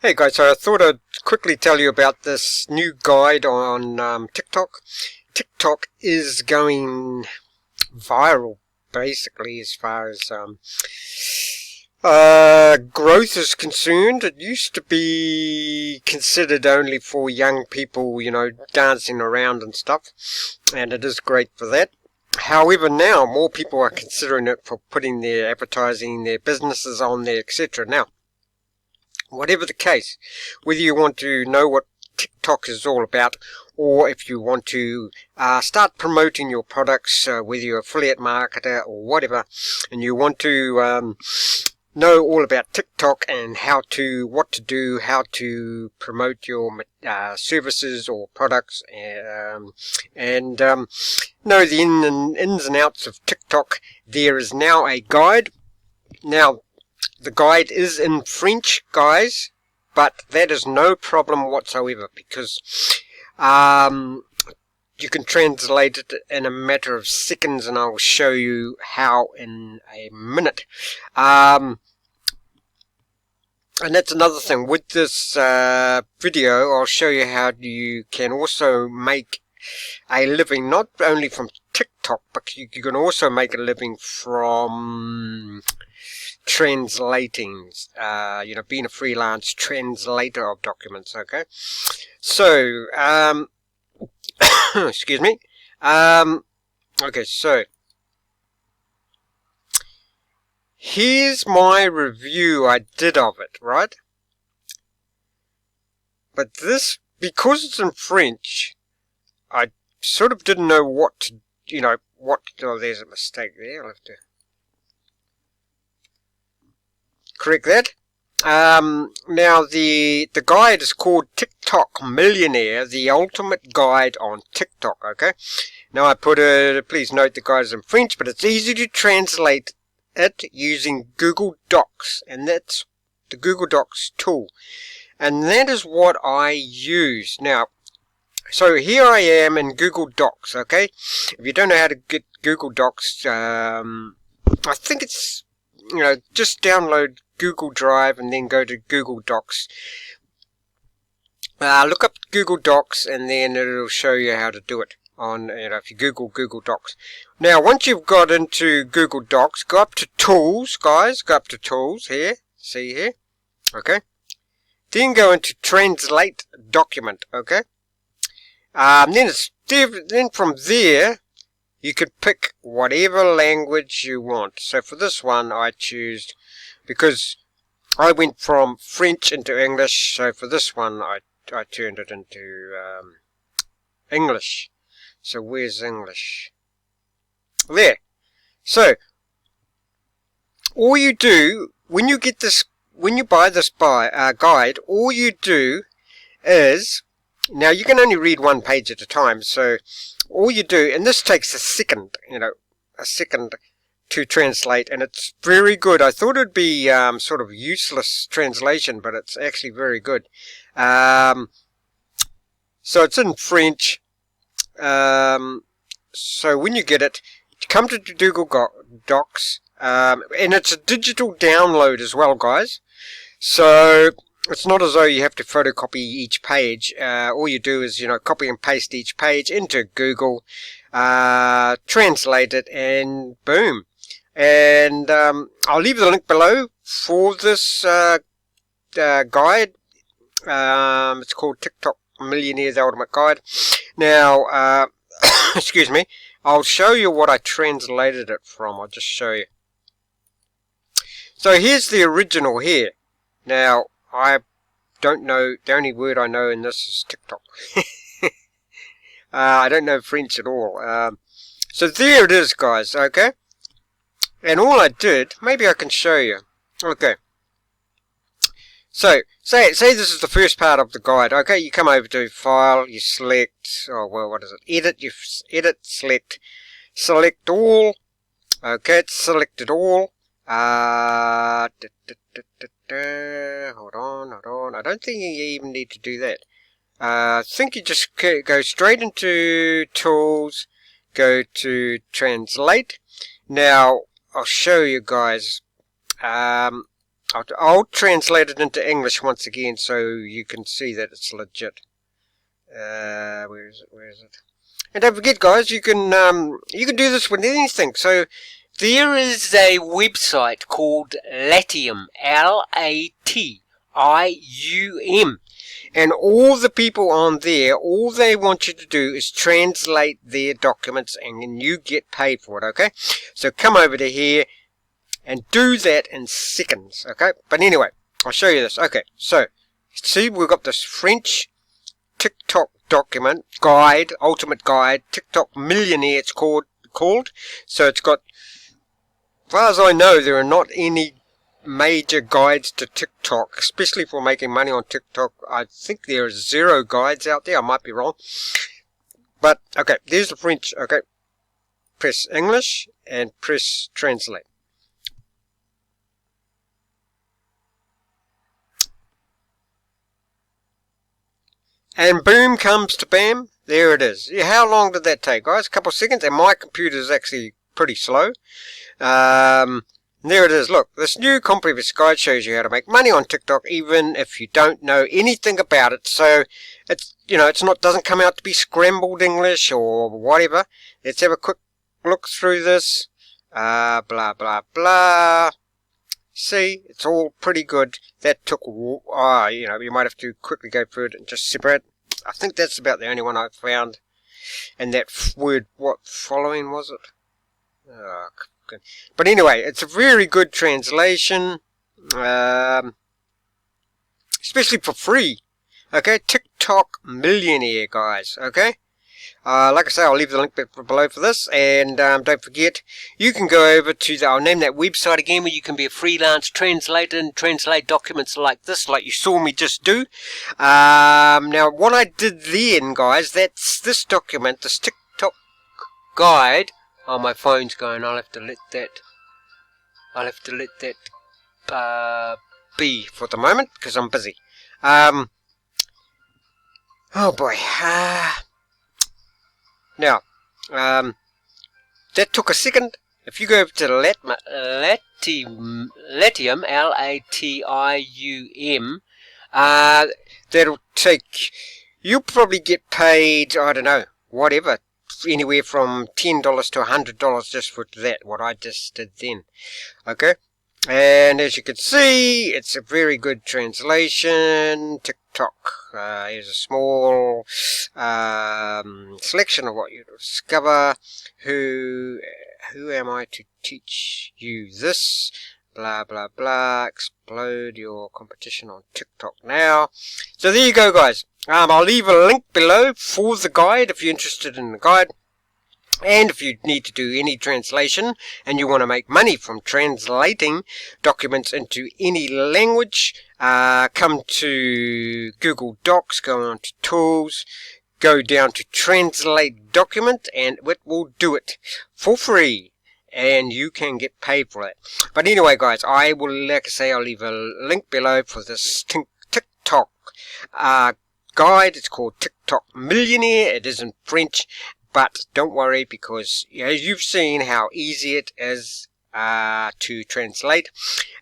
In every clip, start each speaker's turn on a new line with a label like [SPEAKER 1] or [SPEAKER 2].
[SPEAKER 1] Hey guys, so I thought I'd quickly tell you about this new guide on TikTok. TikTok is going viral, basically, as far as growth is concerned. It used to be considered only for young people, dancing around and stuff, and it is great for that. However, now more people are considering it for putting their advertising, their businesses on there, etc. Now, whatever the case, whether you want to know what TikTok is all about, or if you want to start promoting your products, whether you're an affiliate marketer or whatever, and you want to know all about TikTok and what to do, how to promote your services or products, and know the ins and outs of TikTok, there is now a guide. Now, the guide is in French, guys, but that is no problem whatsoever, because you can translate it in a matter of seconds, and I will show you how in a minute. And that's another thing. With this video, I'll show you how you can also make a living, not only from TikTok, but you can also make a living from translating, being a freelance translator of documents. Okay, so excuse me. Okay, so here's my review I did of it, right? But this, because it's in French, I sort of didn't know what to, oh, there's a mistake there. I'll have to correct that. Now the guide is called TikTok Millionaire, the ultimate guide on TikTok. Okay. Now I put please note the guide is in French, but it's easy to translate it using Google Docs, and that's the Google Docs tool, and that is what I use. Now, so here I am in Google Docs. Okay. If you don't know how to get Google Docs, I think it's, just download Google Drive and then go to Google Docs. Look up Google Docs, and then it'll show you how to do it on, if you Google Docs. Now, once you've got into Google Docs, go up to Tools, guys. Go up to Tools here. See here. Okay. Then go into Translate Document. Okay. Then from there, you could pick whatever language you want. So for this one, I choose, because I went from French into English, so for this one, I turned it into English. So where's English? There. So, all you do, when you buy this guide, all you do is, now you can only read one page at a time, so all you do, and this takes a second to translate, and it's very good. I thought it'd be sort of useless translation, but it's actually very good. So it's in French. So when you get it, come to Google Docs, and it's a digital download as well, guys. So it's not as though you have to photocopy each page. All you do is, copy and paste each page into Google, translate it, and boom. And I'll leave the link below for this guide. It's called TikTok Millionaire, the Ultimate Guide. Now, excuse me, I'll show you what I translated it from. I'll just show you. So here's the original here. Now, I don't know, the only word I know in this is TikTok. I don't know French at all. So there it is, guys, okay? And all I did, maybe I can show you. Okay. So, say this is the first part of the guide, okay? You come over to File, you select, Edit, you edit, select all. Okay, it's selected all. Hold on. I don't think you even need to do that. I think you just go straight into Tools, go to Translate. Now, I'll show you guys. I'll translate it into English once again so you can see that it's legit. Where is it? And don't forget, guys, you can do this with anything. So
[SPEAKER 2] there is a website called Latium, Latium,
[SPEAKER 1] and all the people on there, all they want you to do is translate their documents, and you get paid for it. Okay, so come over to here and do that in seconds. Okay, but anyway, I'll show you this. Okay, so see, we've got this French TikTok document guide, ultimate guide, TikTok Millionaire. It's called. So it's got, as far as I know, there are not any major guides to TikTok, especially for making money on TikTok. I think there are 0 guides out there. I might be wrong, but okay, there's the French. Okay, press English and press translate. And boom comes to bam, there it is. Yeah, how long did that take, guys? A couple of seconds, and my computer is actually pretty slow. There it is. Look, this new comprehensive guide shows you how to make money on TikTok, even if you don't know anything about it. So it's, it's not, doesn't come out to be scrambled English or whatever. Let's have a quick look through this. Blah blah blah. See, it's all pretty good. That took, you might have to quickly go through it and just separate. I think that's about the only one I've found. And that word, what following was it? Oh, good. But anyway, it's a very good translation, especially for free. Okay, TikTok Millionaire, guys. Okay, like I say, I'll leave the link below for this, and don't forget, you can go over to I'll name that website again, where you can be a freelance translator and translate documents like this, like you saw me just do. Now, what I did then, guys, that's this document, this TikTok guide. Oh, my phone's going. I'll have to let that be for the moment, because I'm busy. Oh boy. Now, that took a second. If you go over to Latium, Latium, that'll take, you'll probably get paid, I don't know, whatever, anywhere from $10 to $100 just for that, what I just did then. Okay, and as you can see, it's a very good translation. TikTok, here's a small selection of what you discover. Who am I to teach you this? Blah blah blah. Explode your competition on TikTok now. So there you go, guys. I'll leave a link below for the guide if you're interested in the guide. And if you need to do any translation and you want to make money from translating documents into any language, come to Google Docs, go on to Tools, go down to Translate Document, and it will do it for free. And you can get paid for it. But anyway, guys, I will, like I say, I'll leave a link below for this TikTok guide. It's called TikTok Millionaire. It is in French. But don't worry, because you've seen how easy it is to translate,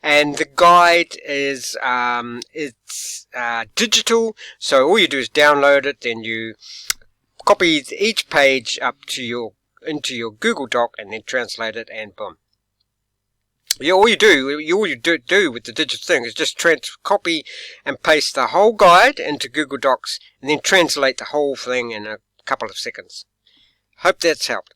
[SPEAKER 1] and the guide is it's digital. So all you do is download it, then you copy each page up to into your Google Doc, and then translate it, and boom. All you do with the digital thing is just copy and paste the whole guide into Google Docs, and then translate the whole thing in a couple of seconds. Hope that's helped.